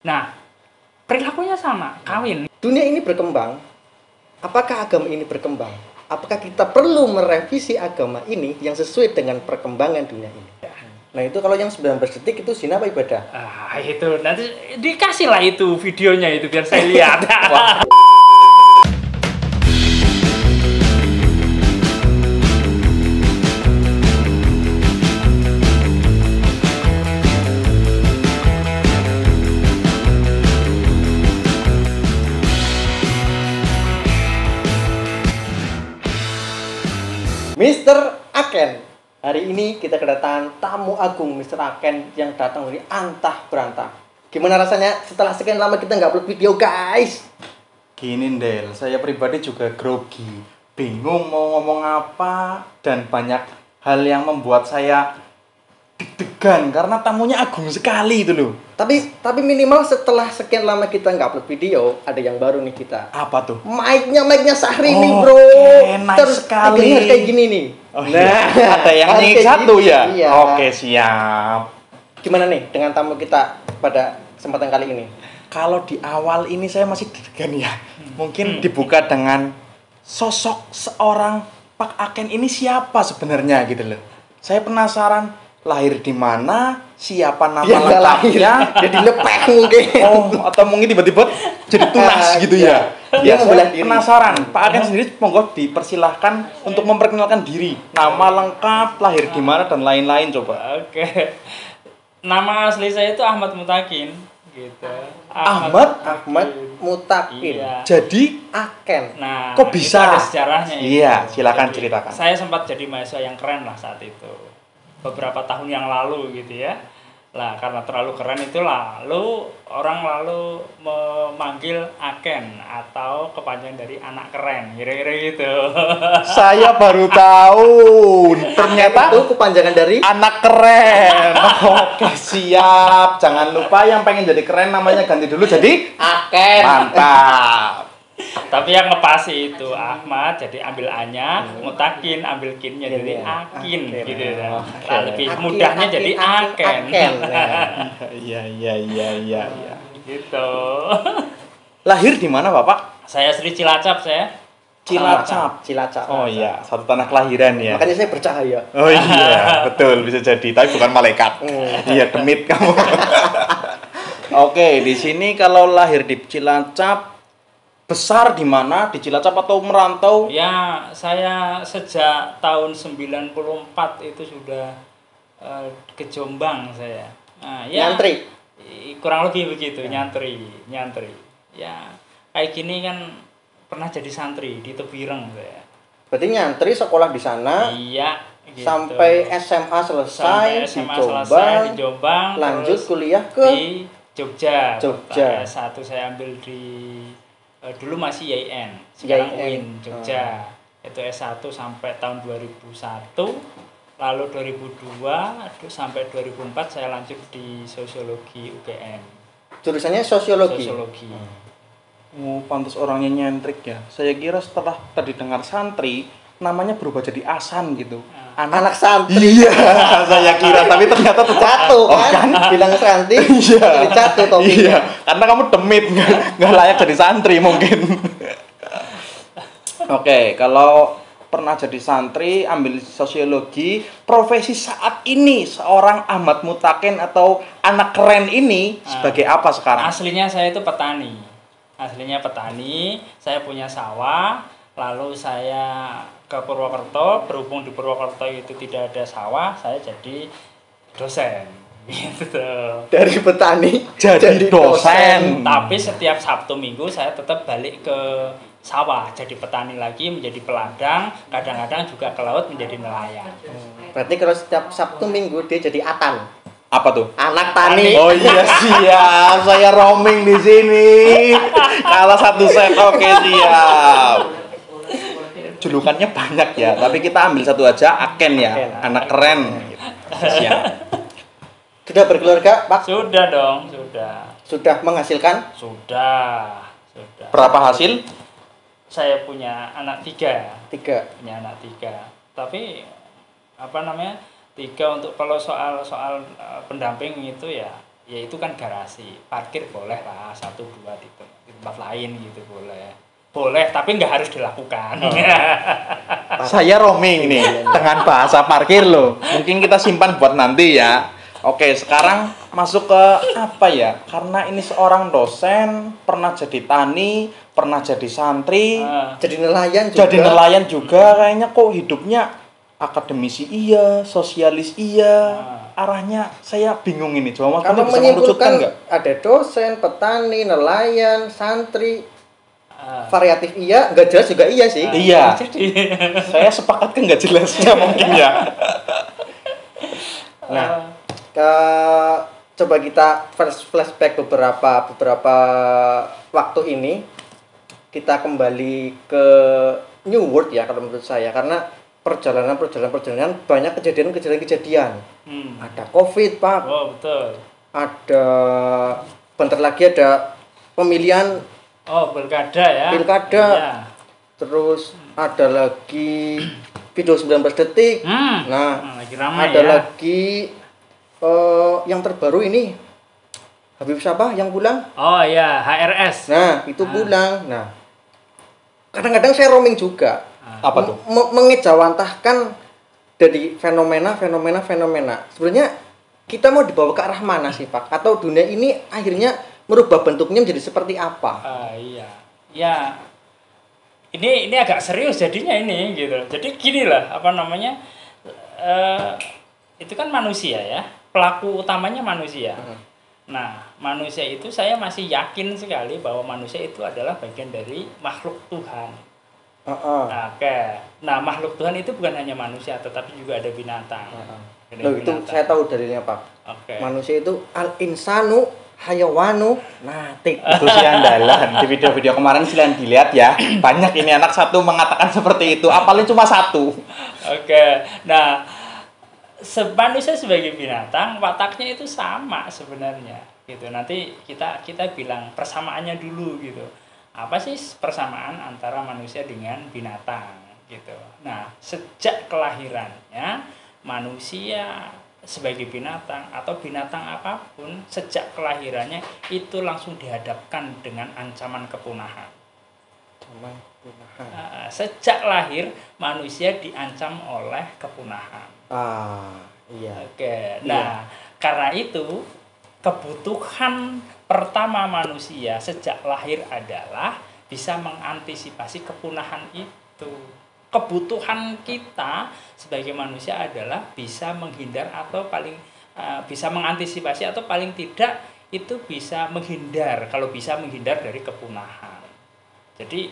Nah, perilakunya sama, kawin. Dunia ini berkembang. Apakah agama ini berkembang? Apakah kita perlu merevisi agama ini yang sesuai dengan perkembangan dunia ini? Nah itu kalau yang 19 detik itu zina apa ibadah? Itu nanti dikasih lah itu videonya itu biar saya lihat. Mr. Aken. Hari ini kita kedatangan tamu agung Mr. Aken yang datang dari antah berantah. Gimana rasanya setelah sekian lama kita nggak upload video, guys? Gini Del, saya pribadi juga grogi, bingung mau ngomong apa, dan banyak hal yang membuat saya deg-degan karena tamunya agung sekali itu loh. Tapi minimal setelah sekian lama kita nggak upload video, ada yang baru nih kita. Apa tuh? Mic-nya Syahrini, bro. Nice Terus sekali. harus kayak gini nih. Oh, nah, ada yang harus nyik kayak satu gini. ya? Iya. Oke, siap. Gimana nih dengan tamu kita pada kesempatan kali ini? Kalau di awal ini saya masih deg-degan ya. Mungkin dibuka dengan sosok seorang Pak Aken ini siapa sebenarnya gitu loh. Saya penasaran lahir di mana, siapa nama Ya, nggak lengkapnya, jadi lepeh mungkin. oh atau mungkin tiba-tiba jadi tunas gitu ya. Dia Ya, membelah saya diri. penasaran. Pak Aken sendiri monggo dipersilahkan untuk memperkenalkan diri, nama lengkap, lahir di mana dan lain-lain coba. Oke. Nama asli saya itu Ahmad Mutakin gitu. Ahmad Mutakin. Iya. Jadi Aken. Nah, kok bisa? itu ada sejarahnya itu. Iya, silakan Jadi, ceritakan. Saya sempat jadi mahasiswa yang keren lah saat itu. Beberapa tahun yang lalu gitu ya. Lah, karena terlalu keren itu lalu orang lalu memanggil Aken atau kepanjangan dari anak keren, kira-kira gitu. Saya baru tahu ternyata Itu kepanjangan dari anak keren. Oke, siap. Jangan lupa yang pengen jadi keren namanya ganti dulu jadi Aken. mantap. Tapi yang ngepasi itu Ahmad, jadi ambil A-nya, Mutakin ambil Kin-nya jadi Akin Akin. gitu ya. Oke. Nah, lebih Akin, mudahnya Akin, jadi Akin, Aken. Aken. Iya. Gitu. Lahir di mana, Bapak? Saya Sri Cilacap saya. Cilacap. Oh iya, satu tanah kelahiran ya. Makanya saya bercahaya. Oh iya, betul bisa jadi, tapi bukan malaikat. Iya, demit kamu. Oke, di sini kalau lahir di Cilacap, besar di mana? Di Cilacap atau merantau? Ya, saya sejak tahun 94 itu sudah ke Jombang saya. Nah, ya, Nyantri. kurang lebih begitu, nyantri. Ya, kayak gini kan pernah jadi santri di Tebireng saya. Berarti nyantri sekolah di sana Iya, gitu. sampai SMA selesai, Sampai SMA di selesai di Jombang, Jombang, lanjut terus kuliah ke di Jogja. Jogja. S1 saya ambil di dulu masih YIN, sekarang YIN. UIN Jogja. Itu S1 sampai tahun 2001, lalu 2002 sampai 2004 saya lanjut di Sosiologi UGM. jurusannya sosiologi. Sosiologi. Oh, pantas orangnya nyentrik ya. Saya kira setelah tadi dengar santri, namanya berubah jadi Asan gitu. Anak santri. Iya, saya kira, tapi ternyata Jatuh Oh, kan? Bilang santri, Iya. jatuh topinya. Iya, karena kamu demit, nggak layak jadi santri mungkin. Oke, kalau pernah jadi santri, ambil sosiologi, profesi saat ini seorang Ahmad Mutakin atau anak keren ini sebagai apa sekarang? Aslinya saya itu petani. Saya punya sawah, lalu saya ke Purwokerto, berhubung di Purwokerto itu tidak ada sawah, saya jadi dosen. Gitu. Dari petani jadi dosen. Tapi setiap Sabtu Minggu saya tetap balik ke sawah, jadi petani lagi, menjadi peladang, kadang-kadang juga ke laut menjadi nelayan. Berarti kalau setiap Sabtu Minggu dia jadi atan. Apa tuh? Anak tani. Oh iya siap, saya roaming di sini. Kalau satu set, oke siap. Julukannya banyak ya, tapi kita ambil satu aja, Aken ya, anak keren. Siap. Sudah berkeluarga, Pak? Sudah dong, sudah. Sudah menghasilkan? Sudah. Berapa hasil? Saya punya anak 3. 3. Punya anak 3. Tapi apa namanya? 3 untuk kalau soal pendamping itu ya ya itu kan garasi, parkir boleh lah 1-2 di tempat lain gitu boleh tapi nggak harus dilakukan. Saya roaming nih dengan bahasa parkir loh. Mungkin kita simpan buat nanti ya. Oke, sekarang masuk ke apa ya? Karena ini seorang dosen, pernah jadi tani, pernah jadi santri, jadi nelayan juga. Jadi nelayan juga. Kayaknya kok hidupnya akademisi iya, sosialis iya. Arahnya saya bingung ini. Coba Mas Kalau bisa mengerucutkan nggak? ada dosen, petani, nelayan, santri, variatif iya, nggak jelas juga iya sih. Iya. Saya sepakat kan nggak jelasnya mungkin ya. Nah, coba kita flashback beberapa waktu ini, kita kembali ke New World ya kalau menurut saya, karena perjalanan banyak kejadian. Ada COVID, Pak. Oh, betul. Ada bentar lagi ada pemilihan. Oh, pilkada ya. Pilkada. Iya. Terus ada lagi video 19 detik. Nah, lagi ramai ada ya. lagi yang terbaru ini Habib siapa yang pulang? Oh iya, HRS. Nah, itu pulang. Nah, kadang-kadang saya roaming juga. Apa tuh? Mengejawantahkan dari fenomena. Sebenarnya kita mau dibawa ke arah mana sih, Pak? Atau dunia ini akhirnya merubah bentuknya menjadi seperti apa? Iya. Ya. Ini agak serius jadinya ini gitu. Jadi gini lah, itu kan manusia ya. Pelaku utamanya manusia. Nah, manusia itu saya masih yakin sekali bahwa manusia itu adalah bagian dari makhluk Tuhan. Oke. Nah, makhluk Tuhan itu bukan hanya manusia, tetapi juga ada binatang. Itu saya tahu dalilnya, Pak. Oke. Manusia itu al-insanu hayawanu natik. Itu sih andalan. Di video-video kemarin silahkan dilihat ya. Banyak ini anak satu mengatakan seperti itu. Apalagi cuma satu. Oke. Nah, manusia sebagai binatang wataknya itu sama sebenarnya gitu. Nanti kita bilang persamaannya dulu gitu. Apa sih persamaan antara manusia dengan binatang gitu. Nah, sejak kelahirannya manusia sebagai binatang atau binatang apapun sejak kelahirannya itu langsung dihadapkan dengan ancaman kepunahan. Sejak lahir manusia diancam oleh kepunahan. Iya. Oke. Nah, karena itu kebutuhan pertama manusia sejak lahir adalah bisa mengantisipasi kepunahan itu. Kebutuhan kita sebagai manusia adalah bisa menghindar atau bisa mengantisipasi atau paling tidak itu bisa menghindar, kalau bisa menghindar dari kepunahan. Jadi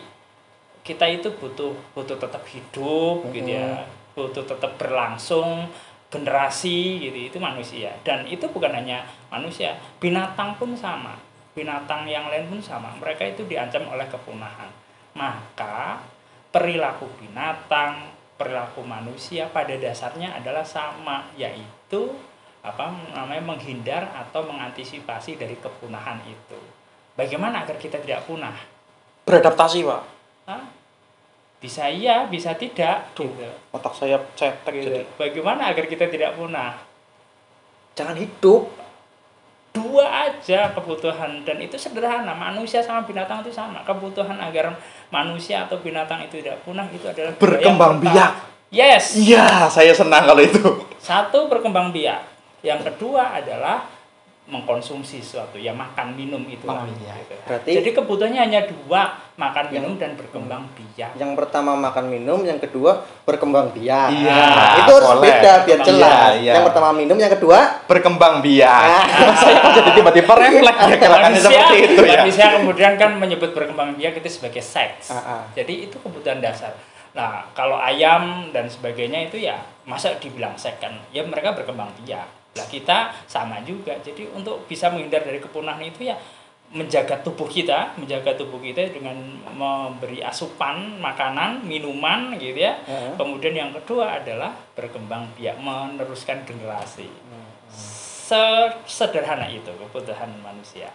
kita itu butuh tetap hidup gitu ya, butuh tetap berlangsung generasi gitu, itu manusia. Dan itu bukan hanya manusia, binatang pun sama, binatang yang lain pun sama, mereka itu diancam oleh kepunahan. Maka perilaku binatang, perilaku manusia pada dasarnya adalah sama, yaitu menghindar atau mengantisipasi dari kepunahan itu. Bagaimana agar kita tidak punah? Beradaptasi, Pak. Bisa iya, bisa tidak. Gitu. Otak saya cetek Gitu. jadi. Bagaimana agar kita tidak punah? Jangan hidup. Dua aja kebutuhan, dan itu sederhana. Manusia sama binatang itu sama. Kebutuhan agar manusia atau binatang itu tidak punah itu adalah berkembang biak. Yes. Iya, saya senang kalau itu. Satu, berkembang biak. Yang kedua adalah mengkonsumsi sesuatu, ya makan minum itu. Iya. Gitu. Berarti jadi kebutuhannya hanya dua, makan minum dan berkembang biak. Yang pertama makan minum, yang kedua berkembang biak. Iya, itu harus boleh. beda biar jelas. Iya. Yang pertama minum, yang kedua berkembang biak. Saya kok jadi tiba-tiba refleks ya gerakannya seperti itu ya. Manusia kemudian kan menyebut berkembang biak itu sebagai seks. Jadi itu kebutuhan dasar. Nah, kalau ayam dan sebagainya itu ya masa dibilang seks kan? Ya mereka berkembang biak. Lah kita sama juga. Jadi untuk bisa menghindar dari kepunahan itu ya menjaga tubuh kita dengan memberi asupan makanan, minuman gitu ya. Kemudian yang kedua adalah berkembang biak, meneruskan generasi. Sederhana itu kebutuhan manusia.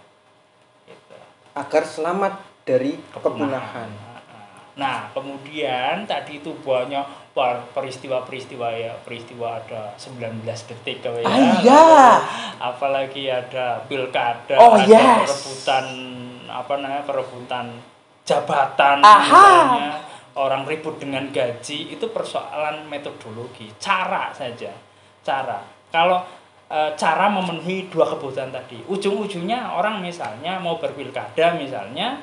Gitu. Agar selamat dari kepunahan. Nah, kemudian tadi itu banyak peristiwa-peristiwa ya, peristiwa ada 19 detik ya. Iya. Apalagi ada pilkada, Oh, ada yes. perebutan perebutan jabatan Aha. misalnya, orang ribut dengan gaji, itu persoalan metodologi, cara saja. Cara. Kalau cara memenuhi dua kebutuhan tadi. Ujung-ujungnya orang misalnya mau berpilkada misalnya,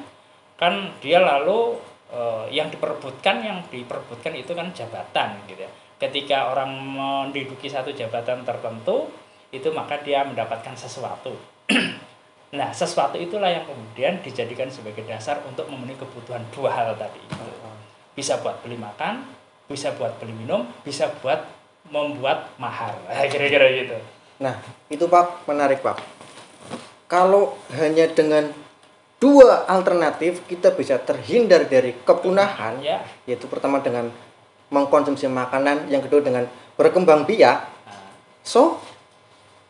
kan dia lalu yang diperebutkan itu kan jabatan gitu ya. Ketika orang menduduki satu jabatan tertentu, itu maka dia mendapatkan sesuatu. Nah, sesuatu itulah yang kemudian dijadikan sebagai dasar untuk memenuhi kebutuhan dua hal tadi itu. Bisa buat beli makan, bisa buat beli minum, bisa buat membuat mahar. Kira-kira gitu. Nah, itu Pak, menarik Pak. Kalau hanya dengan dua alternatif kita bisa terhindar dari kepunahan, ya. Yaitu pertama dengan mengkonsumsi makanan, yang kedua dengan berkembang biak. So,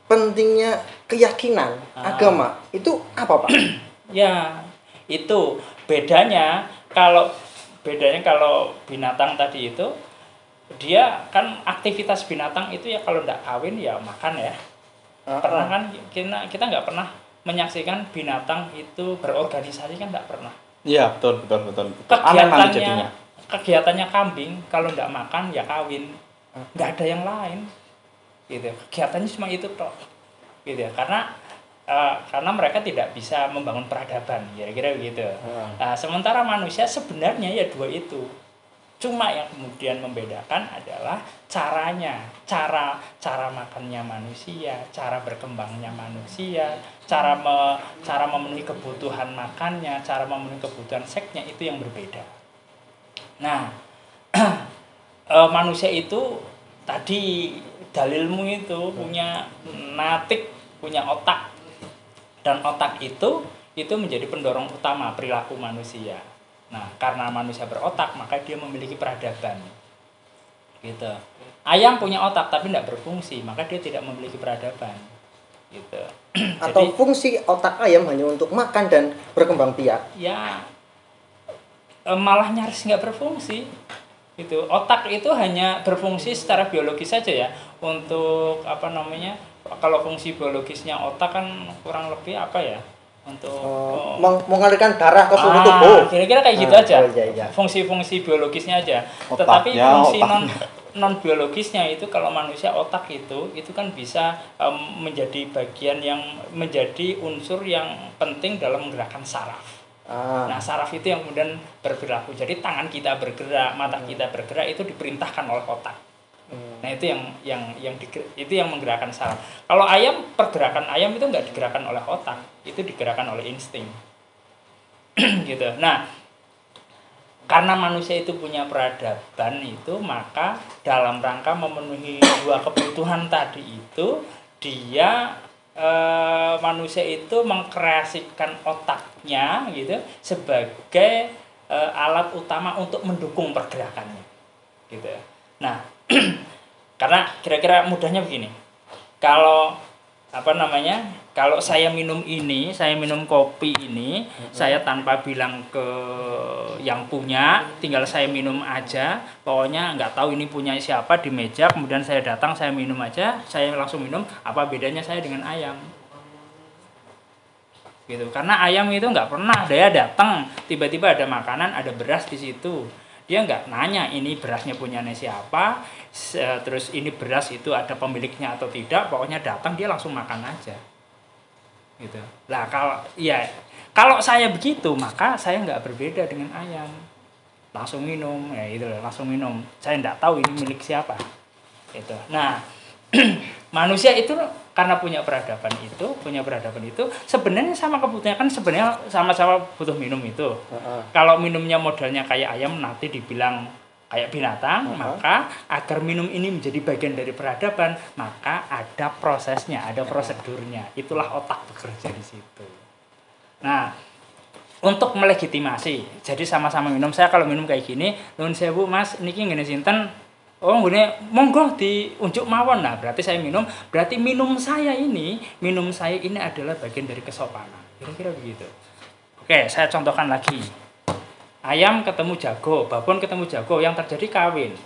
pentingnya keyakinan agama itu apa Pak? Ya, itu bedanya kalau binatang tadi itu, dia kan aktivitas binatang itu ya kalau tidak kawin ya makan ya. Pernah kan kita nggak pernah menyaksikan binatang itu berorganisasi, kan nggak pernah. Iya, betul. Aneh nanti jadinya. Kegiatannya kambing kalau nggak makan ya kawin, nggak ada yang lain gitu. Kegiatannya cuma itu toh gitu ya, karena mereka tidak bisa membangun peradaban, kira-kira begitu. Nah, sementara manusia sebenarnya ya dua itu, cuma yang kemudian membedakan adalah caranya, cara makannya manusia, cara berkembangnya manusia, cara memenuhi kebutuhan makannya, cara memenuhi kebutuhan seksnya, itu yang berbeda. Nah, manusia itu tadi dalilmu itu punya natik, punya otak, dan otak itu menjadi pendorong utama perilaku manusia. Nah, karena manusia berotak, maka dia memiliki peradaban. Gitu. Ayam punya otak tapi tidak berfungsi, maka dia tidak memiliki peradaban. Gitu. Atau jadi, fungsi otak ayam hanya untuk makan dan berkembang biak? Ya, malah nyaris nggak berfungsi. Gitu. Otak itu hanya berfungsi secara biologis saja ya. Untuk kalau fungsi biologisnya otak kan kurang lebih apa ya? Untuk mengalirkan darah ke seluruh tubuh. Kira-kira kayak gitu aja. Iya. Fungsi-fungsi biologisnya aja. Otaknya, tetapi fungsi non biologisnya itu, kalau manusia otak itu kan bisa menjadi bagian yang menjadi unsur yang penting dalam menggerakkan saraf. Nah, saraf itu yang kemudian berperilaku. Jadi tangan kita bergerak, mata kita bergerak, itu diperintahkan oleh otak. Nah, itu yang menggerakkan saraf. Kalau ayam, pergerakan ayam itu nggak digerakkan oleh otak, itu digerakkan oleh insting. Gitu. Nah, karena manusia itu punya peradaban itu, maka dalam rangka memenuhi dua kebutuhan tadi itu, manusia itu mengkreasikan otaknya gitu sebagai alat utama untuk mendukung pergerakannya. Gitu. Nah, karena kira-kira mudahnya begini. Kalau kalau saya minum kopi ini, saya tanpa bilang ke yang punya, tinggal saya minum aja. Pokoknya nggak tahu ini punya siapa di meja, kemudian saya datang, saya minum aja, saya langsung minum. Apa bedanya saya dengan ayam? Gitu. Karena ayam itu nggak pernah dia datang, tiba-tiba ada makanan, ada beras di situ. Dia nggak nanya ini berasnya punyanya siapa, terus ini beras itu ada pemiliknya atau tidak, pokoknya datang dia langsung makan aja. Gitu. Lah kalau saya begitu, maka saya nggak berbeda dengan ayam. Langsung minum, langsung minum. Saya nggak tahu ini milik siapa. Gitu. Nah, manusia itu karena punya peradaban itu sebenarnya sama kebutuhannya, kan sebenarnya sama-sama butuh minum itu. Kalau minumnya modelnya kayak ayam, nanti dibilang kayak binatang, maka agar minum ini menjadi bagian dari peradaban, maka ada prosesnya, ada prosedurnya. Itulah otak bekerja di situ. Nah, untuk melegitimasi, jadi sama-sama minum. Saya kalau minum kayak gini, nuwun sewu Mas, niki ngene sinten? Oh, ngene monggo diunjuk mawon. Nah, berarti saya minum, berarti minum saya ini adalah bagian dari kesopanan. Kira-kira begitu. Oke, saya contohkan lagi. ayam ketemu jago, babon ketemu jago, yang terjadi kawin.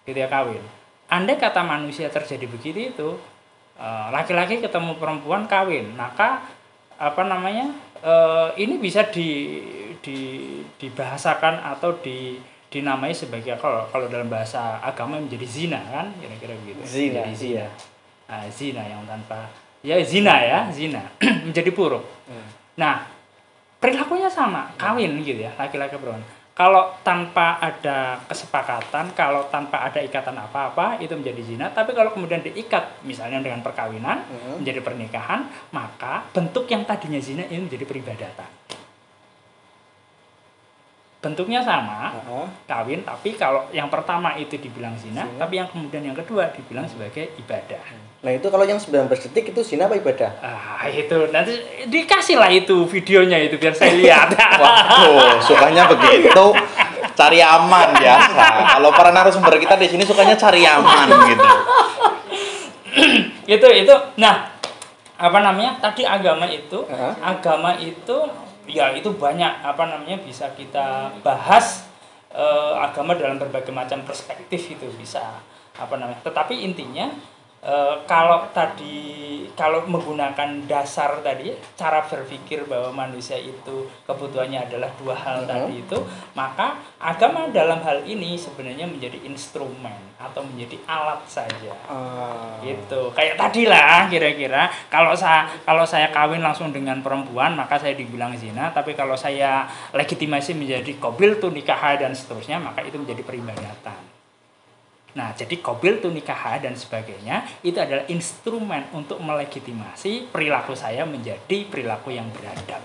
Gitu ya, kawin. Andai kata manusia terjadi begitu itu, laki-laki ketemu perempuan kawin, maka ini bisa dibahasakan atau dinamai sebagai, kalau dalam bahasa agama menjadi zina kan, kira-kira begitu. Zina. Zina. Nah, zina yang tanpa zina menjadi buruk. Nah, perilakunya sama, kawin gitu ya, laki-laki perempuan. Kalau tanpa ada kesepakatan, kalau tanpa ada ikatan apa-apa, itu menjadi zina. Tapi kalau kemudian diikat, misalnya dengan perkawinan, menjadi pernikahan, maka bentuk yang tadinya zina ini menjadi peribadatan. Bentuknya sama, kawin, tapi kalau yang pertama itu dibilang zina, tapi yang kemudian yang kedua dibilang sebagai ibadah. Nah itu kalau yang 19 detik itu zina apa ibadah? Itu nanti dikasihlah itu videonya itu biar saya lihat. Waduh, sukanya begitu. Cari aman biasa. Kalau para narasumber kita di sini sukanya cari aman gitu. Itu. Nah, tadi agama itu ya itu banyak bisa kita bahas agama dalam berbagai macam perspektif itu bisa tetapi intinya kalau menggunakan dasar tadi cara berpikir bahwa manusia itu kebutuhannya adalah dua hal tadi itu, maka agama dalam hal ini sebenarnya menjadi instrumen atau menjadi alat saja. Gitu. Kayak tadi lah kira-kira kalau saya kawin langsung dengan perempuan maka saya dibilang zina, tapi kalau saya legitimasi menjadi qabil tu nikah dan seterusnya maka itu menjadi peribadatan. Nah, jadi qabil tu nikah dan sebagainya itu adalah instrumen untuk melegitimasi perilaku saya menjadi perilaku yang beradab.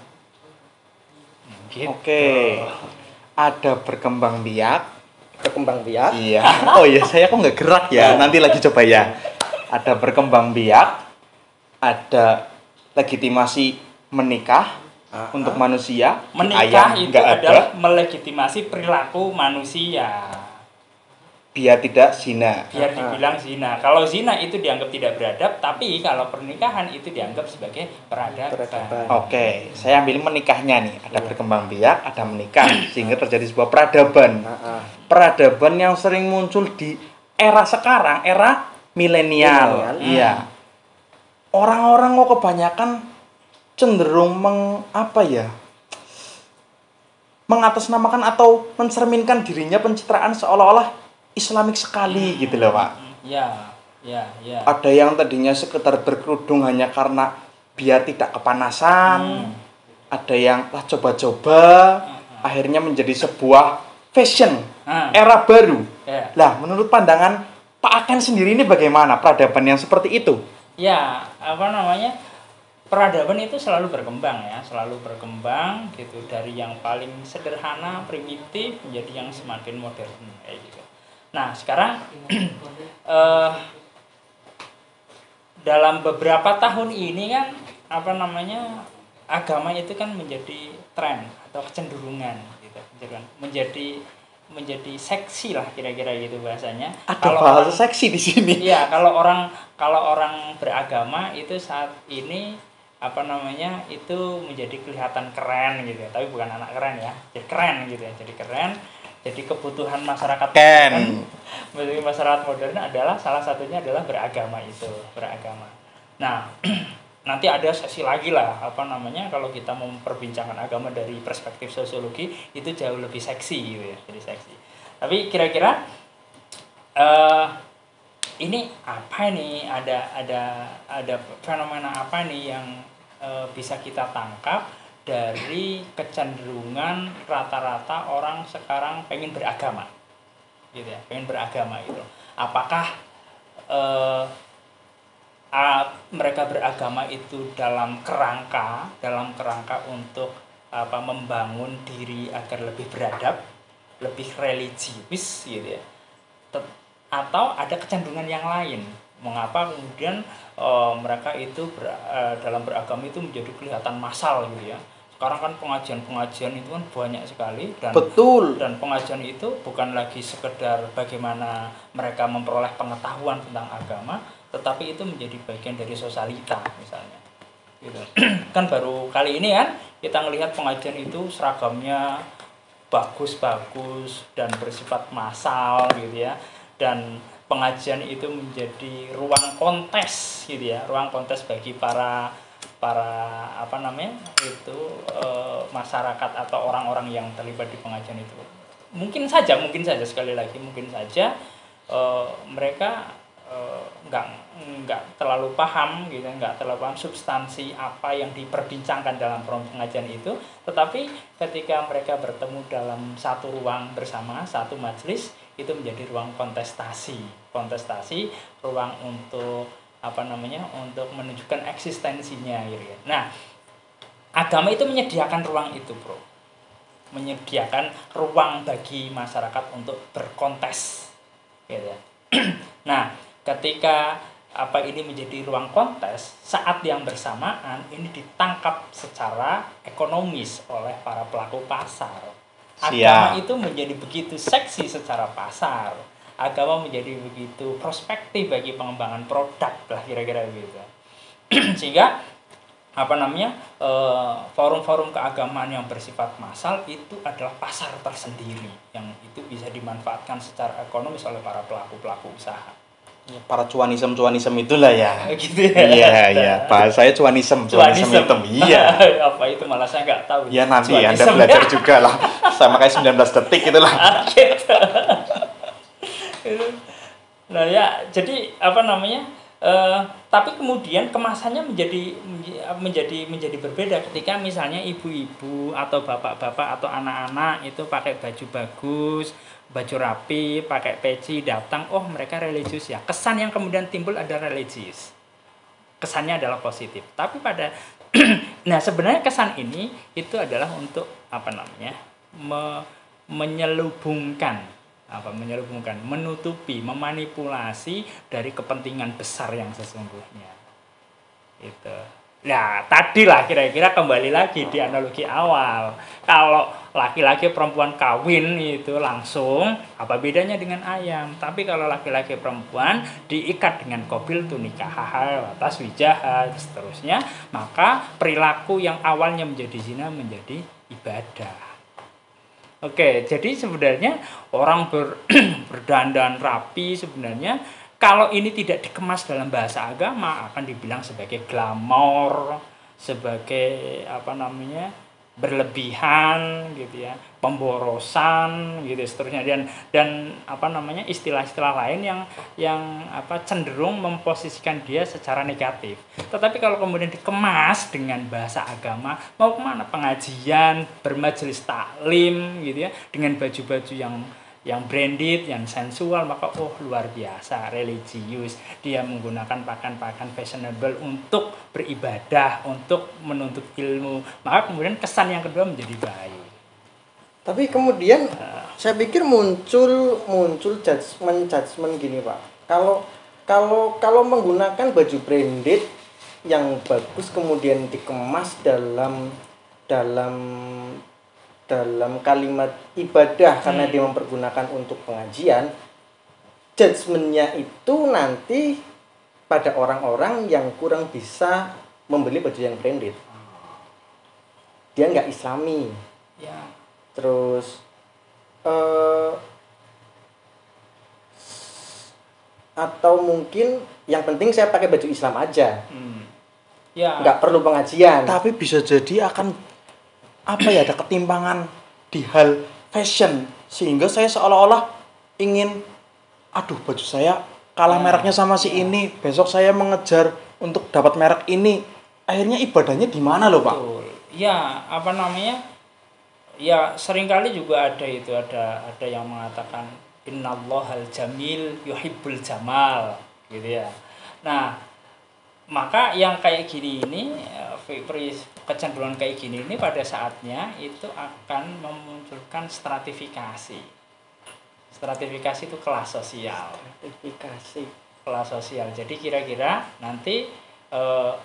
Gitu. Oke. Ada berkembang biak. Iya. Oh iya, saya kok nggak gerak ya. Nanti lagi coba ya. Ada berkembang biak. Ada legitimasi menikah untuk manusia. Menikah itu adalah melegitimasi perilaku manusia. Biar tidak zina. Biar dibilang zina. Kalau zina itu dianggap tidak beradab, tapi kalau pernikahan itu dianggap sebagai peradaban. Oke, saya ambil menikahnya nih. Ada berkembang biak, ada menikah, sehingga terjadi sebuah peradaban. Peradaban yang sering muncul di era sekarang, era milenial. Iya. Orang-orang kok kebanyakan cenderung mengatasnamakan atau mencerminkan dirinya pencitraan seolah-olah Islamik sekali gitu loh, Pak. Ya. Ada yang tadinya sekedar berkerudung hanya karena biar tidak kepanasan. Ada yang coba-coba akhirnya menjadi sebuah fashion era baru. Lah, menurut pandangan Pak Aken sendiri ini bagaimana peradaban yang seperti itu? Ya, peradaban itu selalu berkembang gitu, dari yang paling sederhana, primitif menjadi yang semakin modern kayak gitu. Nah, sekarang dalam beberapa tahun ini kan agama itu kan menjadi tren atau kecenderungan gitu, menjadi seksi lah kira-kira gitu bahasanya. Ada bahasa seksi di sini. Iya, kalau orang beragama itu saat ini itu menjadi kelihatan keren gitu ya, tapi bukan anak keren ya, jadi keren gitu ya, jadi keren. Jadi kebutuhan masyarakat modern adalah salah satunya adalah beragama. Nah, nanti ada sesi lagi lah kalau kita memperbincangkan agama dari perspektif sosiologi itu jauh lebih seksi gitu ya, jadi seksi. Tapi kira-kira ini apa nih, ada fenomena apa nih yang bisa kita tangkap dari kecenderungan rata-rata orang sekarang pengen beragama gitu ya, apakah mereka beragama itu dalam kerangka untuk membangun diri agar lebih beradab, lebih religius gitu ya, atau ada kecenderungan yang lain, mengapa kemudian mereka itu dalam beragama itu menjadi kelihatan massal gitu ya. Sekarang kan pengajian itu kan banyak sekali dan betul, dan pengajian itu bukan lagi sekedar bagaimana mereka memperoleh pengetahuan tentang agama, tetapi itu menjadi bagian dari sosialita misalnya gitu. Kan baru kali ini kan kita ngelihat pengajian itu seragamnya bagus-bagus dan bersifat massal gitu ya, dan pengajian itu menjadi ruang kontes gitu ya, ruang kontes bagi para apa namanya itu masyarakat atau orang-orang yang terlibat di pengajian itu. Mungkin saja sekali lagi mungkin saja mereka nggak terlalu paham gitu, nggak terlalu paham substansi apa yang diperbincangkan dalam pengajian itu, tetapi ketika mereka bertemu dalam satu ruang bersama, satu majelis, itu menjadi ruang kontestasi, ruang untuk apa namanya, untuk menunjukkan eksistensinya gitu ya. Nah, agama itu menyediakan ruang itu, bro, menyediakan ruang bagi masyarakat untuk berkontes gitu ya. Nah, ketika apa ini menjadi ruang kontes, saat yang bersamaan ini ditangkap secara ekonomis oleh para pelaku pasar. Agama itu menjadi begitu seksi secara pasar. Agama menjadi begitu prospektif bagi pengembangan produk lah, kira-kira begitu. Sehingga apa namanya, forum-forum keagamaan yang bersifat massal itu adalah pasar tersendiri yang itu bisa dimanfaatkan secara ekonomis oleh para pelaku usaha. Ya, para cuanism itulah ya. Gitu ya. Iya, bahasanya cuanism itu. Iya. Apa itu, malah saya nggak tahu. Ya nanti Anda belajar juga lah. Sama kayak 19 detik itulah. Gitu. Nah ya, jadi apa namanya? Tapi kemudian kemasannya menjadi berbeda ketika misalnya ibu-ibu atau bapak-bapak atau anak-anak itu pakai baju bagus, baju rapi, pakai peci, datang, oh mereka religius ya. Kesan yang kemudian timbul ada religius. Kesannya adalah positif. Tapi pada nah sebenarnya kesan ini itu adalah untuk apa namanya? Menyelubungkan, menutupi, memanipulasi dari kepentingan besar yang sesungguhnya. Itu. Nah, tadilah kira-kira kembali lagi di analogi awal. Kalau laki-laki perempuan kawin itu langsung, apa bedanya dengan ayam? Tapi kalau laki-laki perempuan diikat dengan qabil tu nikah atas wijah seterusnya, maka perilaku yang awalnya menjadi zina menjadi ibadah. Oke, jadi sebenarnya orang berdandan rapi sebenarnya kalau ini tidak dikemas dalam bahasa agama akan dibilang sebagai glamor, sebagai apa namanya, berlebihan gitu ya, pemborosan gitu seterusnya, dan apa namanya, istilah-istilah lain yang apa cenderung memposisikan dia secara negatif. Tetapi kalau kemudian dikemas dengan bahasa agama, mau kemana, pengajian, bermajelis taklim gitu ya, dengan baju-baju yang branded, yang sensual, maka oh luar biasa, religius, dia menggunakan pakaian-pakaian fashionable untuk beribadah, untuk menuntut ilmu, maka kemudian kesan yang kedua menjadi baik. Tapi kemudian saya pikir muncul judgement gini, Pak. Kalau menggunakan baju branded yang bagus kemudian dikemas dalam kalimat ibadah karena dia mempergunakan untuk pengajian, judgementnya itu nanti pada orang-orang yang kurang bisa membeli baju yang branded. Dia nggak islami ya. Terus atau mungkin yang penting saya pakai baju Islam aja ya, nggak perlu pengajian. Tapi bisa jadi akan apa ya, ada ketimpangan di hal fashion sehingga saya seolah-olah ingin, aduh baju saya kalah mereknya sama si ini, besok saya mengejar untuk dapat merek ini, akhirnya ibadahnya di mana loh, Pak? Ya, apa namanya, ya seringkali juga ada yang mengatakan innallahal jamil yuhibbul jamal gitu ya. Nah, maka yang kayak gini ini, kecenderungan kayak gini ini pada saatnya itu akan memunculkan stratifikasi. Stratifikasi itu kelas sosial. Kelas sosial. Jadi kira-kira nanti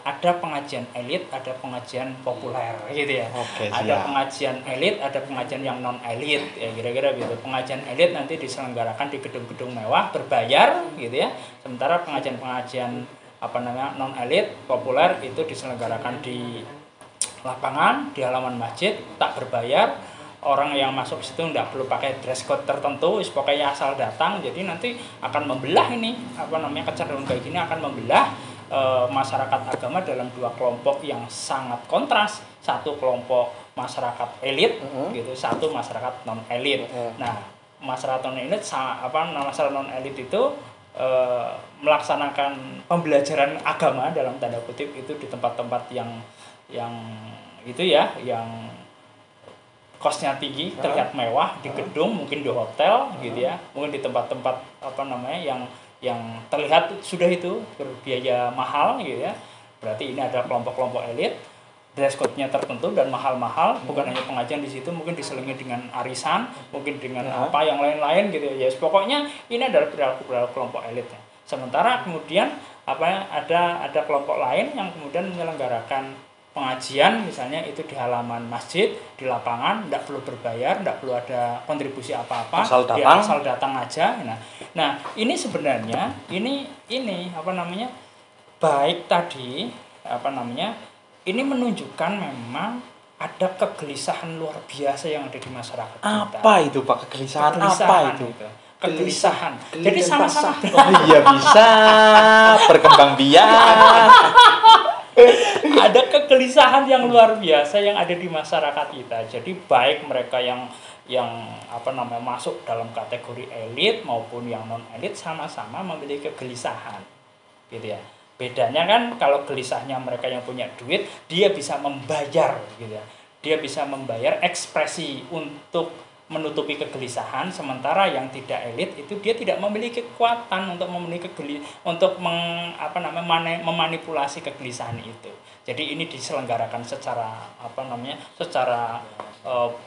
ada pengajian elit, ada pengajian populer gitu ya. Ada pengajian elit, ada pengajian yang non elit ya, kira-kira gitu. Pengajian elit nanti diselenggarakan di gedung-gedung mewah berbayar gitu ya. Sementara pengajian apa namanya, non elit populer itu diselenggarakan di lapangan, di halaman masjid, tak berbayar, orang yang masuk situ nggak perlu pakai dress code tertentu, pokoknya asal datang. Jadi nanti akan membelah ini kecenderungan kayak gini akan membelah masyarakat agama dalam dua kelompok yang sangat kontras. Satu kelompok masyarakat elit gitu, satu masyarakat non elit. Nah, masyarakat non elit masyarakat non elit itu melaksanakan pembelajaran agama dalam tanda kutip itu di tempat-tempat yang itu ya, yang kosnya tinggi, terlihat mewah, di gedung, mungkin di hotel gitu ya, mungkin di tempat-tempat yang terlihat sudah itu berbiaya mahal gitu ya. Berarti ini ada kelompok-kelompok elit, dress code-nya tertentu dan mahal-mahal, bukan hanya pengajian di situ, mungkin diselingi dengan arisan, mungkin dengan apa yang lain-lain gitu ya. Pokoknya ini adalah perilaku kelompok elitnya. Sementara kemudian ada kelompok lain yang kemudian menyelenggarakan pengajian misalnya itu di halaman masjid, di lapangan, tidak perlu berbayar, tidak perlu ada kontribusi apa-apa, asal datang aja. Nah ini sebenarnya ini baik tadi ini menunjukkan memang ada kegelisahan luar biasa yang ada di masyarakat kita. Apa itu Pak kegelisahan? Apa itu? Kegelisahan. Jadi sama-sama. Oh iya bisa berkembang biak. Ada kegelisahan yang luar biasa yang ada di masyarakat kita. Jadi baik mereka yang masuk dalam kategori elit maupun yang non elit sama-sama memiliki kegelisahan, gitu ya. Bedanya kan kalau gelisahnya mereka yang punya duit, dia bisa membayar, gitu ya. Dia bisa membayar ekspresi untuk menutupi kegelisahan, sementara yang tidak elit itu dia tidak memiliki kekuatan untuk memanipulasi kegelisahan itu. Jadi ini diselenggarakan secara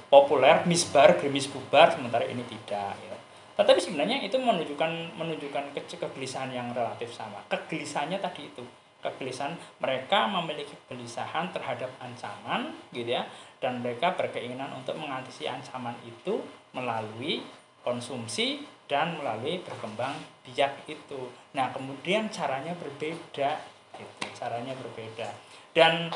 populer, misbar, gerimis bubar, sementara ini tidak. Ya. Tetapi sebenarnya itu menunjukkan kegelisahan yang relatif sama. Kegelisahannya tadi itu, kegelisahan mereka memiliki kegelisahan terhadap ancaman, gitu ya. Dan mereka berkeinginan untuk mengatasi ancaman itu melalui konsumsi dan melalui berkembang biak itu. Nah, kemudian caranya berbeda, gitu. Caranya berbeda. Dan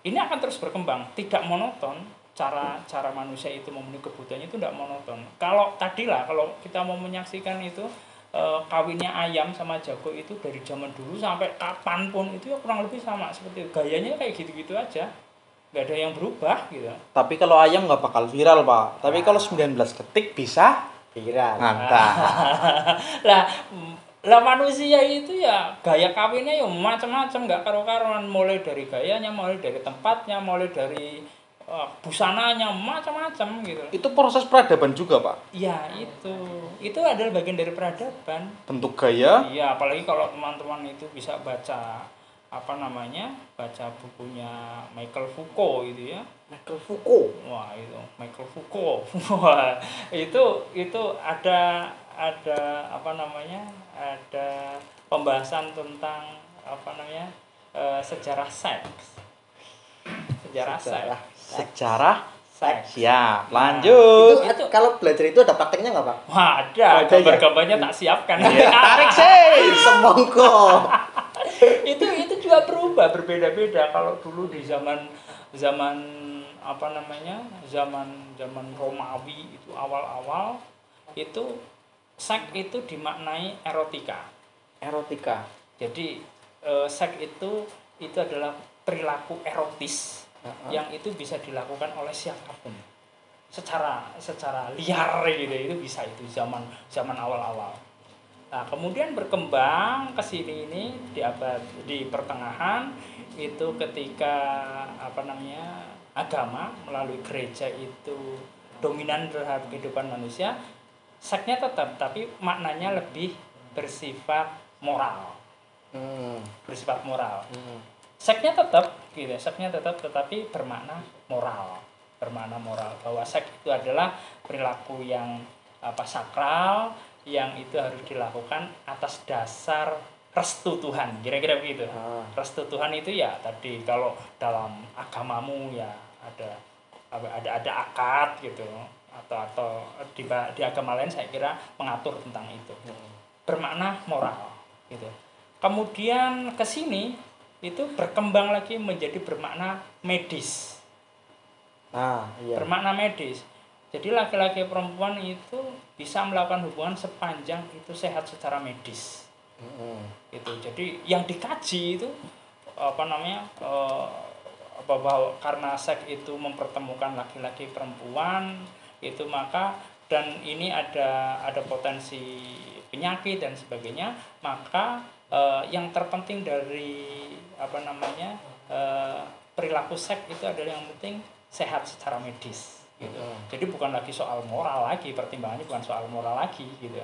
ini akan terus berkembang, tidak monoton. Cara manusia itu memenuhi kebutuhannya itu tidak monoton. Kalau kita mau menyaksikan itu kawinnya ayam sama jago itu dari zaman dulu sampai kapanpun itu ya kurang lebih sama seperti itu. Gayanya kayak gitu-gitu aja. Gak ada yang berubah gitu. Tapi kalau ayam nggak bakal viral Pak. Tapi kalau 19 detik bisa viral. Mantap. Lah manusia itu ya gaya kawinnya ya macam-macam, nggak karu-karuan, mulai dari gayanya, mulai dari tempatnya, mulai dari busananya, macam-macam gitu. Itu proses peradaban juga Pak? Iya itu adalah bagian dari peradaban. Bentuk gaya? Iya, apalagi kalau teman-teman itu bisa baca baca bukunya Michael Foucault itu ya. Michael Foucault. Wah, itu Michael Foucault. Wah, itu ada ada pembahasan tentang sejarah seks. Sejarah seks. Siap, lanjut. Itu kalau belajar itu ada prakteknya nggak Pak? Wah, ada. Gambar-gambarnya tak siapkan. Tarik sih. Semongko. itu juga berubah, berbeda-beda. Kalau dulu di zaman Romawi itu awal-awal itu seks itu dimaknai erotika. Jadi seks itu adalah perilaku erotis yang itu bisa dilakukan oleh siapapun secara liar gitu. Itu bisa itu zaman awal-awal. Nah, kemudian berkembang ke sini ini di pertengahan itu ketika agama melalui gereja itu dominan terhadap kehidupan manusia, seksnya tetap tapi maknanya lebih bersifat moral. Bersifat moral. Seksnya tetap gitu, tetapi bermakna moral. Bahwa seks itu adalah perilaku yang sakral, yang itu harus dilakukan atas dasar restu Tuhan, kira-kira begitu. Restu Tuhan itu ya tadi kalau dalam agamamu ya ada akad gitu, atau di agama lain saya kira mengatur tentang itu. Bermakna moral gitu. Kemudian ke sini itu berkembang lagi menjadi bermakna medis. Iya. Bermakna medis. Jadi laki-laki perempuan itu bisa melakukan hubungan sepanjang itu sehat secara medis. Itu. Jadi yang dikaji itu bahwa karena seks itu mempertemukan laki-laki perempuan itu, maka dan ini ada potensi penyakit dan sebagainya, maka yang terpenting dari perilaku seks itu adalah yang penting sehat secara medis gitu. Jadi bukan lagi soal moral lagi, pertimbangannya bukan soal moral lagi gitu.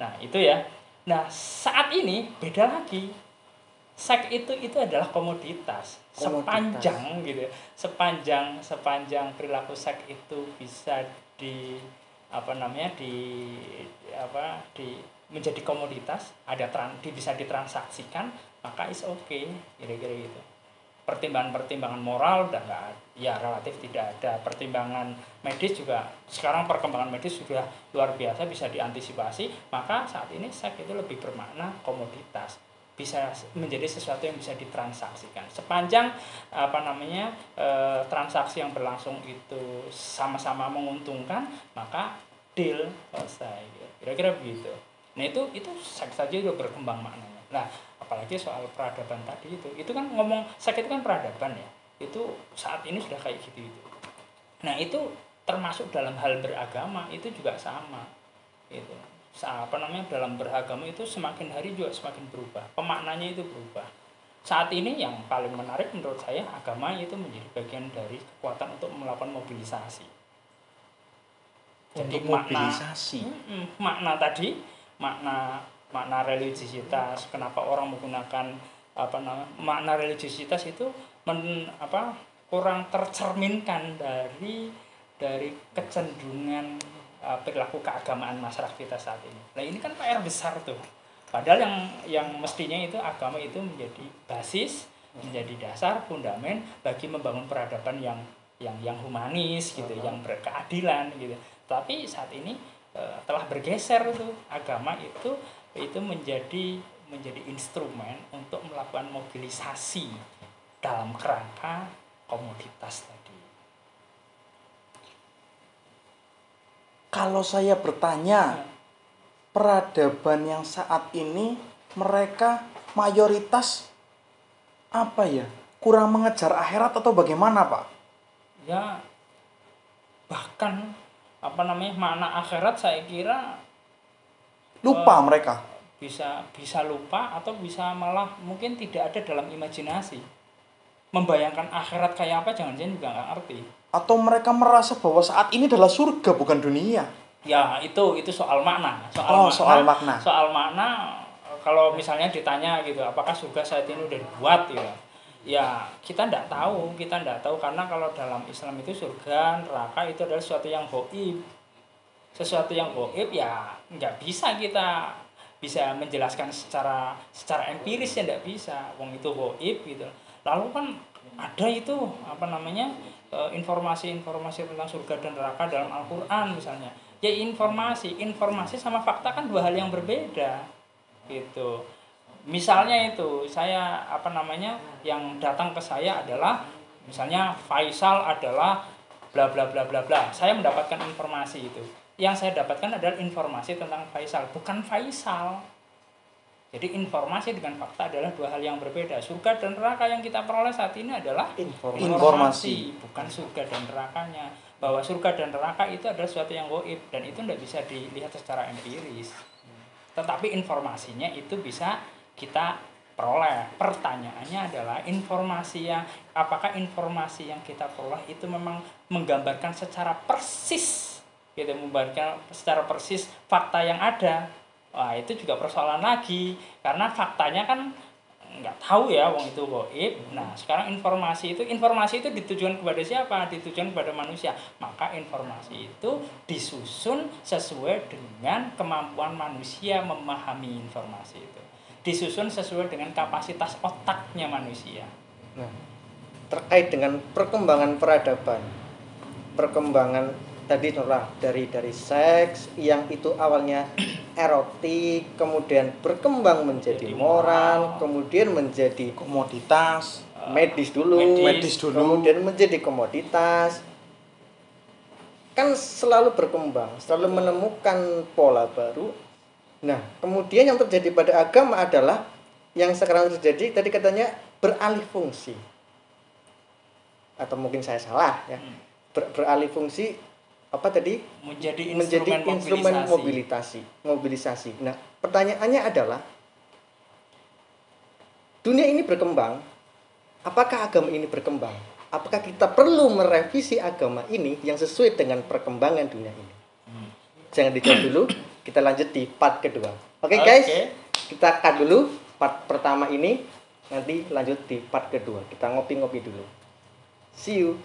Nah itu ya. Nah saat ini beda lagi, seks itu adalah komoditas. Sepanjang gitu, sepanjang perilaku seks itu bisa menjadi komoditas, bisa ditransaksikan, maka is okay, kira-kira gitu. Pertimbangan moral udah nggak, ya relatif tidak ada. Pertimbangan medis juga, sekarang perkembangan medis sudah luar biasa, bisa diantisipasi, maka saat ini seks itu lebih bermakna komoditas, bisa menjadi sesuatu yang bisa ditransaksikan. Sepanjang transaksi yang berlangsung itu sama-sama menguntungkan, maka deal selesai. Kira-kira begitu. Nah itu seks saja udah berkembang maknanya. Nah apalagi soal peradaban tadi itu kan ngomong seks itu kan peradaban ya. Itu saat ini sudah kayak gitu itu. Nah itu termasuk dalam hal beragama itu juga sama. Itu dalam beragama itu semakin hari juga semakin berubah, pemaknanya itu berubah. Saat ini yang paling menarik menurut saya, agama itu menjadi bagian dari kekuatan untuk melakukan mobilisasi. Jadi mobilisasi makna tadi, makna religiositas, kenapa orang menggunakan makna religiositas itu kurang tercerminkan dari kecenderungan perilaku keagamaan masyarakat kita saat ini. Nah ini kan PR besar tuh. Padahal yang mestinya itu agama itu menjadi basis, menjadi dasar, fundamen bagi membangun peradaban yang humanis gitu, yang berkeadilan gitu. Tapi saat ini telah bergeser tuh, agama itu menjadi instrumen untuk melakukan mobilisasi dalam kerangka komoditas tadi. Kalau saya bertanya, peradaban yang saat ini mereka mayoritas kurang mengejar akhirat atau bagaimana, Pak? Ya bahkan makna akhirat saya kira lupa mereka. Bisa lupa atau bisa malah mungkin tidak ada dalam imajinasi. Membayangkan akhirat kayak apa jangan-jangan juga nggak ngerti. Atau mereka merasa bahwa saat ini adalah surga bukan dunia. Ya itu soal makna. Soal makna. Soal makna, kalau misalnya ditanya gitu, apakah surga saat ini udah dibuat ya? Ya kita tidak tahu karena kalau dalam Islam itu surga, neraka itu adalah sesuatu yang gaib. Sesuatu yang gaib ya nggak bisa kita bisa menjelaskan secara empiris, ya nggak bisa. Wong itu gaib gitu. Lalu kan ada itu informasi tentang surga dan neraka dalam Al-Qur'an misalnya. Ya informasi sama fakta kan dua hal yang berbeda gitu. Misalnya itu saya yang datang ke saya adalah misalnya Faisal adalah bla bla bla bla bla. Saya mendapatkan informasi itu. Yang saya dapatkan adalah informasi tentang Faisal, bukan Faisal. Jadi informasi dengan fakta adalah dua hal yang berbeda. Surga dan neraka yang kita peroleh saat ini adalah informasi, bukan surga dan nerakanya. Bahwa surga dan neraka itu adalah sesuatu yang gaib dan itu tidak bisa dilihat secara empiris. Tetapi informasinya itu bisa kita peroleh. Pertanyaannya adalah apakah informasi yang kita peroleh itu memang menggambarkan secara persis, menggambarkan secara persis fakta yang ada. Wah itu juga persoalan lagi, karena faktanya kan nggak tahu ya, wong itu gaib. Nah sekarang informasi itu ditujukan kepada siapa? Ditujukan kepada manusia. Maka informasi itu disusun sesuai dengan kemampuan manusia memahami informasi itu. Disusun sesuai dengan kapasitas otaknya manusia. Nah, terkait dengan perkembangan peradaban, perkembangan tadi dari seks yang itu awalnya erotik, kemudian berkembang menjadi moral, kemudian menjadi komoditas, medis dulu, kemudian menjadi komoditas. kan selalu berkembang, selalu menemukan pola baru. Nah, kemudian yang terjadi pada agama adalah yang sekarang terjadi tadi katanya beralih fungsi. Atau mungkin saya salah ya. Beralih fungsi apa tadi? Menjadi instrumen mobilisasi. Nah, pertanyaannya adalah dunia ini berkembang, apakah agama ini berkembang? Apakah kita perlu merevisi agama ini yang sesuai dengan perkembangan dunia ini? Jangan dijawab dulu, kita lanjut di part kedua. Oke guys, kita cut dulu part pertama ini, nanti lanjut di part kedua. Kita ngopi-ngopi dulu. See you.